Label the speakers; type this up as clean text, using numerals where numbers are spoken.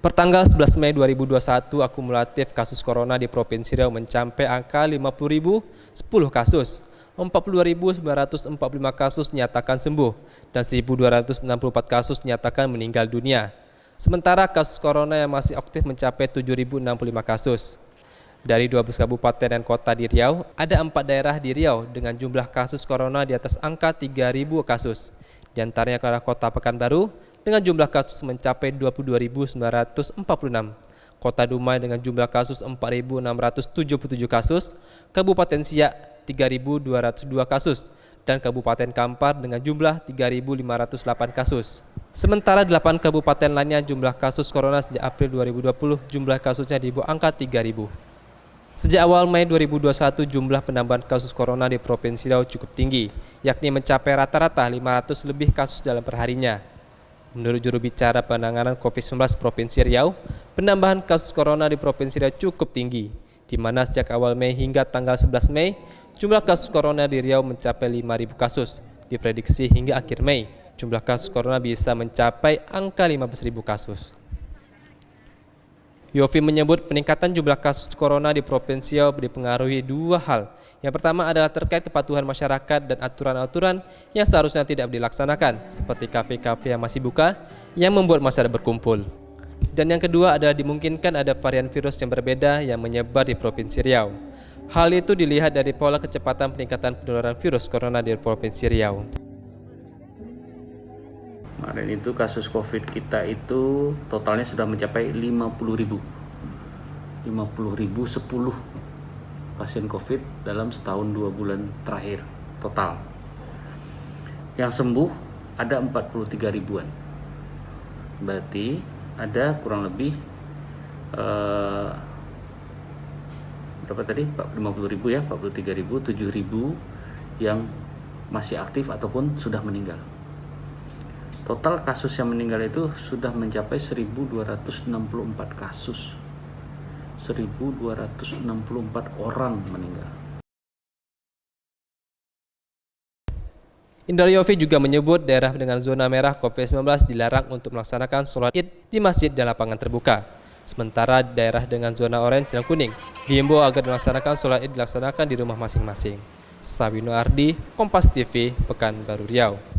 Speaker 1: Pertanggal 11 Mei 2021, akumulatif kasus corona di Provinsi Riau mencapai angka 50.010 kasus. 42.945 kasus dinyatakan sembuh dan 1.264 kasus dinyatakan meninggal dunia. Sementara kasus corona yang masih aktif mencapai 7.065 kasus. Dari 12 kabupaten dan kota di Riau, ada 4 daerah di Riau dengan jumlah kasus corona di atas angka 3.000 kasus. Di antaranya adalah Kota Pekanbaru dengan jumlah kasus mencapai 22.946, Kota Dumai dengan jumlah kasus 4.677 kasus, Kabupaten Siak 3.202 kasus, dan Kabupaten Kampar dengan jumlah 3.508 kasus. Sementara 8 kabupaten lainnya jumlah kasus corona sejak April 2020 jumlah kasusnya di bawah angka 3.000. Sejak awal Mei 2021 jumlah penambahan kasus corona di Provinsi Riau cukup tinggi, yakni mencapai rata-rata 500 lebih kasus dalam perharinya. Menurut juru bicara penanganan COVID-19 Provinsi Riau, penambahan kasus corona di Provinsi Riau cukup tinggi, di mana sejak awal Mei hingga tanggal 11 Mei, jumlah kasus corona di Riau mencapai 5.000 kasus. Diprediksi hingga akhir Mei, jumlah kasus corona bisa mencapai angka 15.000 kasus. Yofi menyebut peningkatan jumlah kasus corona di Provinsi Riau dipengaruhi dua hal. Yang pertama adalah terkait kepatuhan masyarakat dan aturan-aturan yang seharusnya tidak dilaksanakan, seperti kafe-kafe yang masih buka, yang membuat masyarakat berkumpul. Dan yang kedua adalah dimungkinkan ada varian virus yang berbeda yang menyebar di Provinsi Riau. Hal itu dilihat dari pola kecepatan peningkatan penularan virus corona di Provinsi Riau.
Speaker 2: Kemarin itu kasus COVID kita itu totalnya sudah mencapai 50.000. 50.010 pasien COVID dalam setahun 2 bulan terakhir total. Yang sembuh ada 43 ribuan. Berarti ada kurang lebih berapa tadi? 50.000 ya, 43.000, 7.000 yang masih aktif ataupun sudah meninggal. Total kasus yang meninggal itu sudah mencapai 1.264 kasus. 1.264 orang meninggal.
Speaker 1: Indra Yofi juga menyebut daerah dengan zona merah COVID-19 dilarang untuk melaksanakan sholat id di masjid dan lapangan terbuka. Sementara daerah dengan zona orange dan kuning diimbau agar melaksanakan sholat id dilaksanakan di rumah masing-masing. Sabino Ardi, Kompas TV, Pekanbaru Riau.